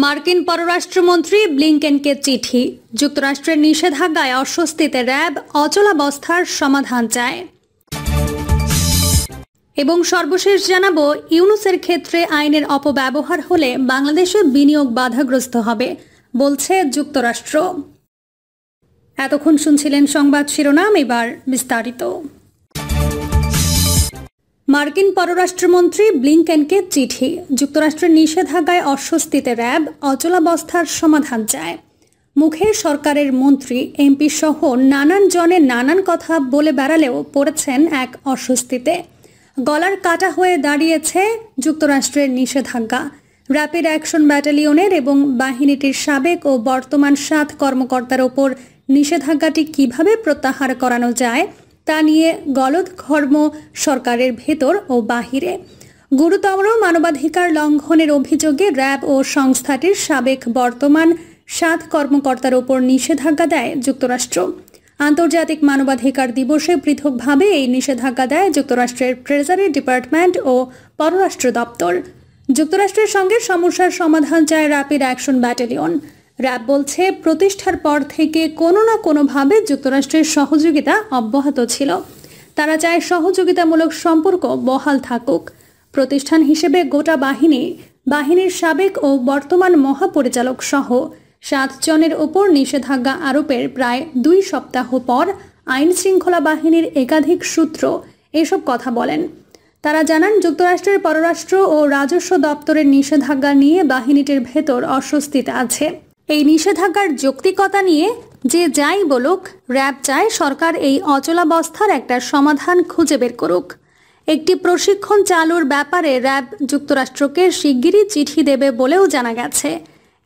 মার্কিন পররাষ্ট্রমন্ত্রী ব্লিংকেনকে চিঠি। যুক্তরাষ্ট্রের নিষেধাজ্ঞায় অস্বস্তিতে র্যাব, অচলাবস্থার সমাধান চায়। এবং সর্বশেষ জানাবো, ইউনূসের ক্ষেত্রে আইনের অপব্যবহার হলে বাংলাদেশে বিনিয়োগ বাধাগ্রস্ত হবে বলছে যুক্তরাষ্ট্র। এতক্ষণ শুনছিলেন সংবাদ শিরোনাম, এবার বিস্তারিত। মার্কিন পররাষ্ট্রমন্ত্রী ব্লিংকেনকে চিঠি। যুক্তরাষ্ট্রের নিষেধাজ্ঞায় অস্বস্তিতে র্যাব, অচলাবস্থার সমাধান চায়। মুখে সরকারের মন্ত্রী, এমপি সহ নানান জনে নানান কথা বলে বেড়ালেও পড়েছেন এক অস্বস্তিতে। গলার কাটা হয়ে দাঁড়িয়েছে যুক্তরাষ্ট্রের নিষেধাজ্ঞা। র্যাপিড অ্যাকশন ব্যাটালিয়নের এবং বাহিনীটির সাবেক ও বর্তমান 7 কর্মকর্তার ওপর নিষেধাজ্ঞাটি কিভাবে প্রত্যাহার করানো যায় তা নিয়ে গলদঘর্ম সরকারের ভেতর ও বাহিরে। গুরুতর মানবাধিকার লঙ্ঘনের অভিযোগে র্যাব ও সংস্থাটির সাবেক বর্তমান 7 কর্মকর্তার ওপর নিষেধাজ্ঞা দেয় যুক্তরাষ্ট্র। আন্তর্জাতিক মানবাধিকার দিবসে পৃথকভাবে এই নিষেধাজ্ঞা দেয় যুক্তরাষ্ট্রের ট্রেজারি ডিপার্টমেন্ট ও পররাষ্ট্র দপ্তর। যুক্তরাষ্ট্রের সঙ্গে সমস্যার সমাধান চায় র্যাপিড অ্যাকশন ব্যাটালিয়ন। র্যাব বলছে, প্রতিষ্ঠার পর থেকে কোনো না কোনোভাবে যুক্তরাষ্ট্রের সহযোগিতা অব্যাহত ছিল। তারা চায় সহযোগিতামূলক সম্পর্ক বহাল থাকুক। প্রতিষ্ঠান হিসেবে গোটা বাহিনীর সাবেক ও বর্তমান মহাপরিচালক সহ 7 জনের ওপর নিষেধাজ্ঞা আরোপের প্রায় 2 সপ্তাহ পর আইন শৃঙ্খলা বাহিনীর একাধিক সূত্র এসব কথা বলেন। তারা জানান, যুক্তরাষ্ট্রের পররাষ্ট্র ও রাজস্ব দপ্তরের নিষেধাজ্ঞা নিয়ে বাহিনীটির ভেতর অস্বস্তিতে আছে। এই নিষেধাজ্ঞার যৌক্তিকতা নিয়ে যে যাই বলুক, র্যাব চায় সরকার এই অচলাবস্থার একটা সমাধান খুঁজে বের করুক। একটি প্রশিক্ষণ চালুর ব্যাপারে র্যাব যুক্তরাষ্ট্রকে শিগগিরই চিঠি দেবে বলেও জানা গেছে।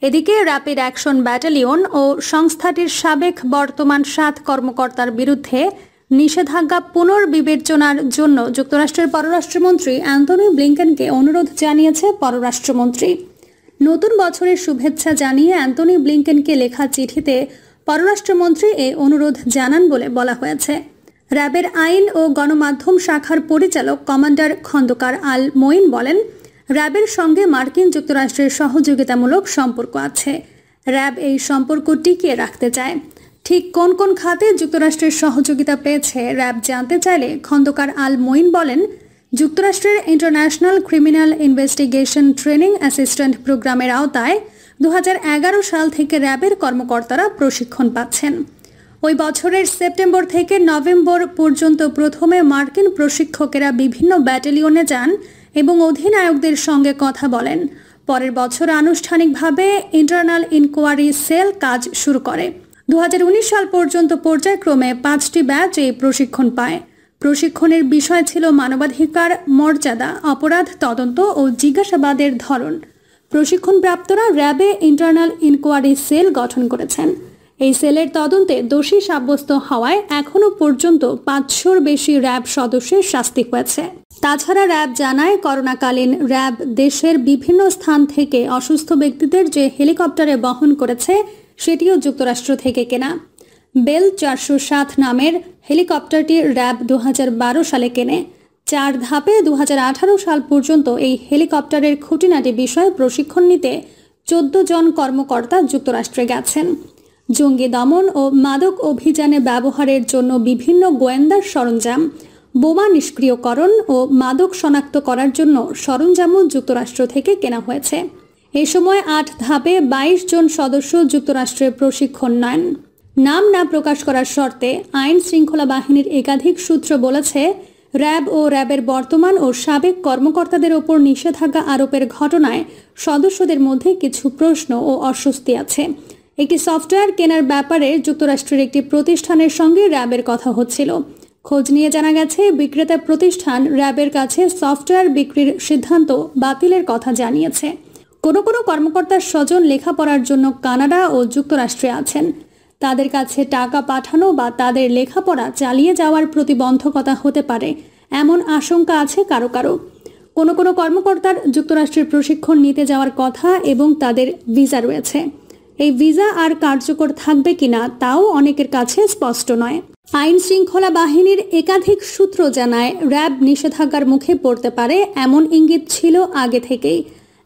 এদিকে র্যাপিড অ্যাকশন ব্যাটালিয়ন ও সংস্থাটির সাবেক বর্তমান 7 কর্মকর্তার বিরুদ্ধে নিষেধাজ্ঞা পুনর্বিবেচনার জন্য যুক্তরাষ্ট্রের পররাষ্ট্রমন্ত্রী অ্যান্টনি ব্লিংকেনকে অনুরোধ জানিয়েছে পররাষ্ট্রমন্ত্রী। নতুন বছরের শুভেচ্ছা জানিয়ে অ্যান্টনি ব্লিংকেনকে লেখা চিঠিতে পররাষ্ট্রমন্ত্রী এই অনুরোধ জানান বলে বলা হয়েছে। র্যাবের আইন ও গণমাধ্যম শাখার পরিচালক কমান্ডার খন্দকার আল মঈন বলেন, র্যাবের সঙ্গে মার্কিন যুক্তরাষ্ট্রের সহযোগিতামূলক সম্পর্ক আছে। র্যাব এই সম্পর্ক টিকিয়ে রাখতে চায়। ঠিক কোন কোন খাতে যুক্তরাষ্ট্রের সহযোগিতা পেয়েছে র্যাব জানতে চাইলে খন্দকার আল মঈন বলেন, যুক্তরাষ্ট্রের international criminal investigation training assistant প্রোগ্রামের আওতায় 2011 সাল থেকে র্যাবের কর্মকর্তারা প্রশিক্ষণ পাচ্ছেন। ওই বছরের সেপ্টেম্বর থেকে নভেম্বর পর্যন্ত প্রথমে মার্কিন প্রশিক্ষকেরা বিভিন্ন ব্যাটালিয়নে যান এবং অধিনায়কদের সঙ্গে কথা বলেন। পরের বছর আনুষ্ঠানিকভাবে ইন্টারনাল ইনকোয়ারি সেল কাজ শুরু করে। 2019 সাল পর্যন্ত পর্যায়ক্রমে 5টি ব্যাচ এই প্রশিক্ষণ পায়। প্রশিক্ষণের বিষয় ছিল মানবাধিকার, মর্যাদা, অপরাধ তদন্ত ও জিজ্ঞাসাবাদের ধরন। প্রশিক্ষণপ্রাপ্তরা র্যাবে ইন্টারনাল ইনকোয়ারি সেল গঠন করেছেন। এই সেলের তদন্তে দোষী সাব্যস্ত হওয়ায় এখনও পর্যন্ত 500-র বেশি র্যাব সদস্যের শাস্তি হয়েছে। তাছাড়া র্যাব জানায়, করোনাকালীন র্যাব দেশের বিভিন্ন স্থান থেকে অসুস্থ ব্যক্তিদের যে হেলিকপ্টারে বহন করেছে সেটিও যুক্তরাষ্ট্র থেকে কেনা। বেল 407 নামের হেলিকপ্টারটি র্যাব 2012 সালে কেনে। 4 ধাপে 2018 সাল পর্যন্ত এই হেলিকপ্টারের খুঁটিনাটি বিষয়ে প্রশিক্ষণ নিতে 14 জন কর্মকর্তা যুক্তরাষ্ট্রে গেছেন। জঙ্গি দমন ও মাদক অভিযানে ব্যবহারের জন্য বিভিন্ন গোয়েন্দা সরঞ্জাম, বোমা নিষ্ক্রিয়করণ ও মাদক শনাক্ত করার জন্য সরঞ্জামও যুক্তরাষ্ট্র থেকে কেনা হয়েছে। এ সময় 8 ধাপে 22 জন সদস্য যুক্তরাষ্ট্রের প্রশিক্ষণ নেন। নাম না প্রকাশ করার শর্তে আইন শৃঙ্খলা বাহিনীর একাধিক সূত্র বলেছে, র্যাব ও র্যাবের বর্তমান ও সাবেক কর্মকর্তাদের ওপর নিষেধাজ্ঞা আরোপের ঘটনায় সদস্যদের মধ্যে কিছু প্রশ্ন ও অস্বস্তি আছে। একটি সফটওয়্যার কেনার ব্যাপারে যুক্তরাষ্ট্রের একটি প্রতিষ্ঠানের সঙ্গে র্যাবের কথা হচ্ছিল। খোঁজ নিয়ে জানা গেছে, বিক্রেতা প্রতিষ্ঠান র্যাবের কাছে সফটওয়্যার বিক্রির সিদ্ধান্ত বাতিলের কথা জানিয়েছে। কোনো কোনো কর্মকর্তার স্বজন লেখাপড়ার জন্য কানাডা ও যুক্তরাষ্ট্রে আছেন। তাদের কাছে টাকা পাঠানো বা তাদের লেখাপড়া চালিয়ে যাওয়ার প্রতিবন্ধকতা হতে পারে, এমন আশঙ্কা আছে কারো কারো। কোনো কোনো কর্মকর্তার যুক্তরাষ্ট্রের প্রশিক্ষণ নিতে যাওয়ার কথা এবং তাদের ভিসা রয়েছে। এই ভিসা আর কার্যকর থাকবে কিনা তাও অনেকের কাছে স্পষ্ট নয়। আইন শৃঙ্খলা বাহিনীর একাধিক সূত্র জানায়, র্যাব নিষেধাজ্ঞার মুখে পড়তে পারে এমন ইঙ্গিত ছিল আগে থেকেই।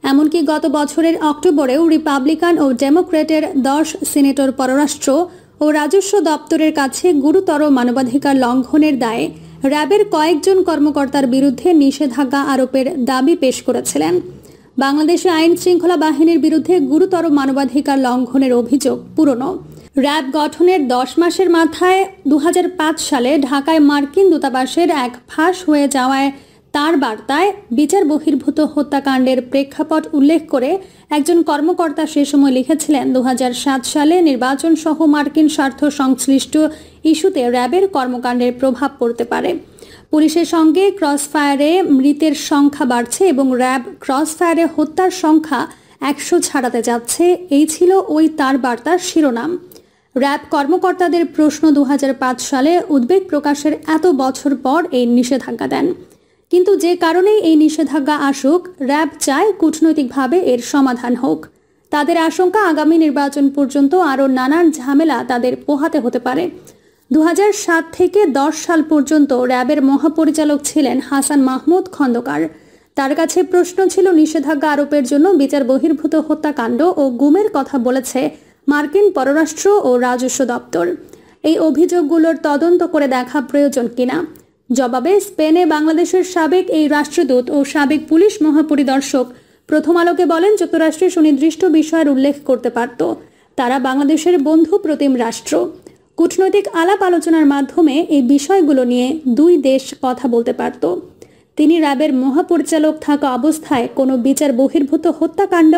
এমনকি গত বছরের অক্টোবরেও রিপাবলিকান ও ডেমোক্র্যাটের 10 সিনেটর পররাষ্ট্র ও রাজস্ব দপ্তরের কাছে গুরুতর মানবাধিকার লঙ্ঘনের দায়ে র্যাবের কয়েকজন কর্মকর্তার বিরুদ্ধে নিষেধাজ্ঞা আরোপের দাবি পেশ করেছিলেন। বাংলাদেশে আইন শৃঙ্খলা বাহিনীর বিরুদ্ধে গুরুতর মানবাধিকার লঙ্ঘনের অভিযোগ পুরনো। র্যাব গঠনের 10 মাসের মাথায় 2005 সালে ঢাকায় মার্কিন দূতাবাসের এক ফাঁস হয়ে যাওয়ায় তার বার্তায় বিচার বহির্ভূত হত্যাকাণ্ডের প্রেক্ষাপট উল্লেখ করে একজন কর্মকর্তা সে সময় লিখেছিলেন 2007 সালে নির্বাচন সহ মার্কিন স্বার্থ সংশ্লিষ্ট ইস্যুতে র্যাবের কর্মকাণ্ডের প্রভাব পড়তে পারে। পুলিশের সঙ্গে ক্রসফায়ারে মৃতের সংখ্যা বাড়ছে এবং র্যাব ক্রসফায়ারে হত্যার সংখ্যা 100 ছাড়াতে যাচ্ছে, এই ছিল ওই তার বার্তার শিরোনাম। র্যাব কর্মকর্তাদের প্রশ্ন 2005 সালে উদ্বেগ প্রকাশের এত বছর পর এই নিষেধাজ্ঞা দেন। কিন্তু যে কারণেই এই নিষেধাজ্ঞা আসুক, র্যাব চায় কূটনৈতিকভাবে এর সমাধান হোক। তাদের আশঙ্কা আগামী নির্বাচন পর্যন্ত আরও নানান ঝামেলা তাদের পোহাতে হতে পারে। 2007 থেকে 10 সাল পর্যন্ত র্যাবের মহাপরিচালক ছিলেন হাসান মাহমুদ খন্দকার। তার কাছে প্রশ্ন ছিল নিষেধাজ্ঞা আরোপের জন্য বিচার বহির্ভূত হত্যাকাণ্ড ও গুমের কথা বলেছে মার্কিন পররাষ্ট্র ও রাজস্ব দপ্তর। এই অভিযোগগুলোর তদন্ত করে দেখা প্রয়োজন কিনা। জবাবে স্পেনে বাংলাদেশের সাবেক এই রাষ্ট্রদূত ও সাবেক পুলিশ মহাপরিদর্শক প্রথম আলোকে বলেন, যুক্তরাষ্ট্রের সুনির্দিষ্ট বিষয়ের উল্লেখ করতে পারত। তারা বাংলাদেশের বন্ধু প্রতিম রাষ্ট্র। কূটনৈতিক আলাপ আলোচনার মাধ্যমে এই বিষয়গুলো নিয়ে দুই দেশ কথা বলতে পারত। তিনি র্যাবের মহাপরিচালক থাকা অবস্থায় কোনো বিচার বহির্ভূত হত্যাকাণ্ড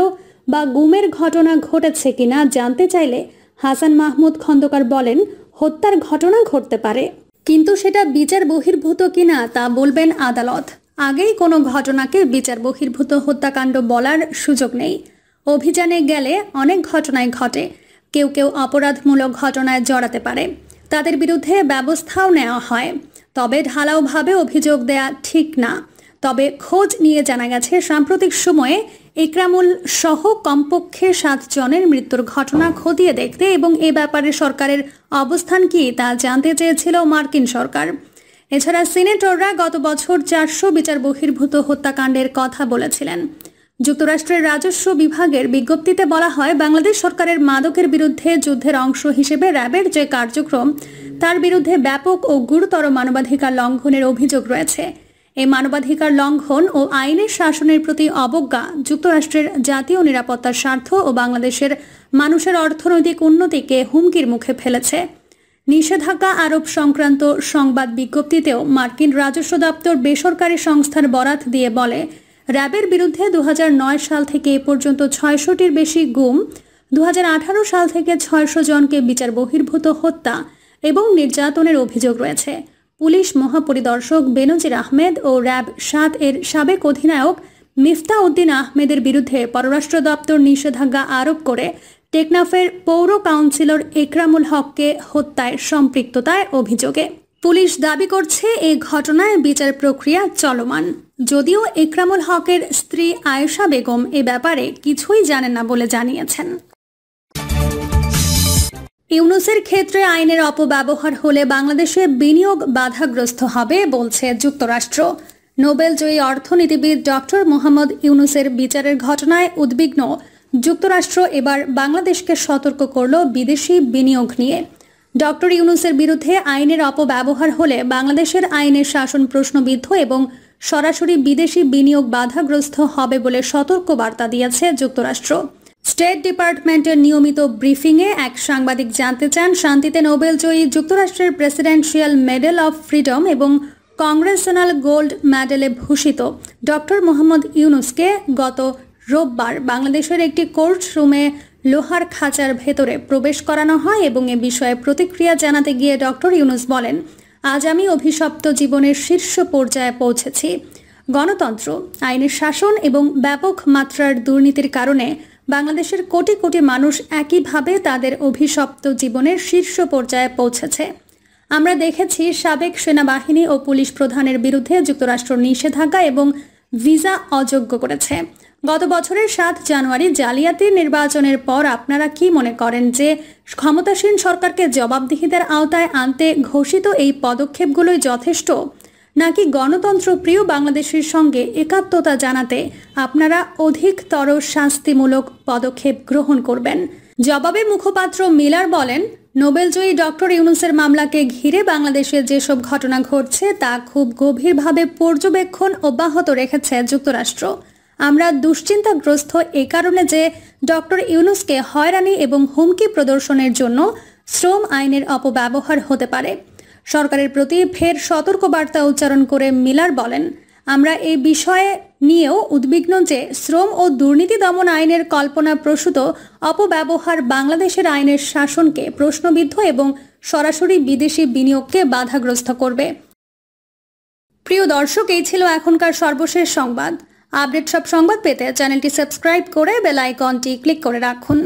বা গুমের ঘটনা ঘটেছে কিনা জানতে চাইলে হাসান মাহমুদ খন্দকার বলেন, হত্যার ঘটনা ঘটতে পারে, কিন্তু সেটা বিচার বহির্ভূত কিনা তা বলবেন আদালত। আগেই কোনো ঘটনাকে বিচার বহির্ভূত হত্যাকাণ্ড বলার সুযোগ নেই। অভিযানে গেলে অনেক ঘটনাই ঘটে। কেউ কেউ অপরাধমূলক ঘটনায় জড়াতে পারে, তাদের বিরুদ্ধে ব্যবস্থাও নেওয়া হয়। তবে ঢালাওভাবে অভিযোগ দেয়া ঠিক না। তবে খোঁজ নিয়ে জানা গেছে সাম্প্রতিক সময়ে ইকরামুল সহ কমপক্ষে 7 জনের মৃত্যুর ঘটনা খতিয়ে দেখতে এবং এ ব্যাপারে সরকারের অবস্থান কি তা জানতে চেয়েছিল মার্কিন সরকার। এছাড়া সিনেটররা গত বছর 400 বিচার বহির্ভূত হত্যাকাণ্ডের কথা বলেছিলেন। যুক্তরাষ্ট্রের রাজস্ব বিভাগের বিজ্ঞপ্তিতে বলা হয়, বাংলাদেশ সরকারের মাদকের বিরুদ্ধে যুদ্ধের অংশ হিসেবে র্যাবের যে কার্যক্রম তার বিরুদ্ধে ব্যাপক ও গুরুতর মানবাধিকার লঙ্ঘনের অভিযোগ রয়েছে। এই মানবাধিকার লঙ্ঘন ও আইনের শাসনের প্রতি অবজ্ঞা যুক্তরাষ্ট্রের জাতীয় নিরাপত্তার স্বার্থ ও বাংলাদেশের মানুষের অর্থনৈতিক উন্নতিকে হুমকির মুখে ফেলেছে। নিষেধাজ্ঞা আরোপ সংক্রান্ত সংবাদ বিজ্ঞপ্তিতেও মার্কিন রাজস্ব দপ্তর বেসরকারি সংস্থার বরাত দিয়ে বলে, র্যাবের বিরুদ্ধে 2009 সাল থেকে এ পর্যন্ত 600টির বেশি গুম, 2018 সাল থেকে 600 জনকে বিচার বহির্ভূত হত্যা এবং নির্যাতনের অভিযোগ রয়েছে। পুলিশ মহাপরিদর্শক বেনজির আহমেদ ও র্যাব 7 এর সাবেক অধিনায়ক মিফতা উদ্দিন আহমেদের বিরুদ্ধে পররাষ্ট্র দপ্তর নিষেধাজ্ঞা আরোপ করে টেকনাফের পৌর কাউন্সিলর ইকরামুল হককে হত্যায় সম্পৃক্ততায় অভিযোগে। পুলিশ দাবি করছে এই ঘটনায় বিচার প্রক্রিয়া চলমান। যদিও ইকরামুল হকের স্ত্রী আয়েশা বেগম এ ব্যাপারে কিছুই জানেন না বলে জানিয়েছেন। ইউনূসের ক্ষেত্রে আইনের অপব্যবহার হলে বাংলাদেশে বিনিয়োগ বাধাগ্রস্ত হবে বলছে যুক্তরাষ্ট্র। নোবেলজয়ী অর্থনীতিবিদ ডক্টর মোহাম্মদ ইউনূসের বিচারের ঘটনায় উদ্বিগ্ন যুক্তরাষ্ট্র এবার বাংলাদেশকে সতর্ক করল বিদেশি বিনিয়োগ নিয়ে। ডক্টর ইউনূসের বিরুদ্ধে আইনের অপব্যবহার হলে বাংলাদেশের আইনের শাসন প্রশ্নবিদ্ধ এবং সরাসরি বিদেশি বিনিয়োগ বাধাগ্রস্ত হবে বলে সতর্ক বার্তা দিয়েছে যুক্তরাষ্ট্র। স্টেট ডিপার্টমেন্টের নিয়মিত ব্রিফিংয়ে এক সাংবাদিক জানতে চান, শান্তিতে নোবেলজয়ী যুক্তরাষ্ট্রের প্রেসিডেন্সিয়াল মেডেল অফ ফ্রিডম এবং কংগ্রেশনাল গোল্ড মেডেলে ভূষিত ডক্টর মোহাম্মদ ইউনূসকে গত রোববার বাংলাদেশের একটি কোর্ট রুমে লোহার খাঁচার ভেতরে প্রবেশ করানো হয় এবং এ বিষয়ে প্রতিক্রিয়া জানাতে গিয়ে ডক্টর ইউনূস বলেন, আজ আমি অভিশপ্ত জীবনের শীর্ষ পর্যায়ে পৌঁছেছি। গণতন্ত্র, আইনের শাসন এবং ব্যাপক মাত্রার দুর্নীতির কারণে বাংলাদেশের কোটি কোটি মানুষ একইভাবে তাদের অভিশপ্ত জীবনের শীর্ষ পর্যায়ে পৌঁছেছে। আমরা দেখেছি সাবেক সেনাবাহিনী ও পুলিশ প্রধানের বিরুদ্ধে যুক্তরাষ্ট্র নিষেধাজ্ঞা এবং ভিসা অযোগ্য করেছে। গত বছরের 7 জানুয়ারি জালিয়াতি নির্বাচনের পর আপনারা কি মনে করেন যে ক্ষমতাসীন সরকারকে জবাবদিহিতার আওতায় আনতে ঘোষিত এই পদক্ষেপগুলোই যথেষ্ট? নাকি গণতন্ত্র প্রিয় বাংলাদেশের সঙ্গে একাত্মতা জানাতে আপনারা অধিকতর শাস্তিমূলক পদক্ষেপ গ্রহণ করবেন? জবাবে মুখপাত্র মিলার বলেন, নোবেলজয়ী ডক্টর ইউনূসের মামলাকে ঘিরে বাংলাদেশে যেসব ঘটনা ঘটছে তা খুব গভীরভাবে পর্যবেক্ষণ অব্যাহত রেখেছে যুক্তরাষ্ট্র। আমরা দুশ্চিন্তাগ্রস্ত এ কারণে যে ডক্টর ইউনূসকে হয়রানি এবং হুমকি প্রদর্শনের জন্য শ্রম আইনের অপব্যবহার হতে পারে। সরকারের প্রতি ফের সতর্কবার্তা উচ্চারণ করে মিলার বলেন, আমরা এই বিষয়ে নিয়েও উদ্বিগ্ন যে শ্রম ও দুর্নীতি দমন আইনের কল্পনাপ্রসূত অপব্যবহার বাংলাদেশের আইনের শাসনকে প্রশ্নবিদ্ধ এবং সরাসরি বিদেশি বিনিয়োগকে বাধাগ্রস্ত করবে। প্রিয় দর্শক, এই ছিল এখনকার সর্বশেষ সংবাদ। আপডেট সব সংবাদ পেতে চ্যানেলটি সাবস্ক্রাইব করে বেল আইকনটি ক্লিক করে রাখুন।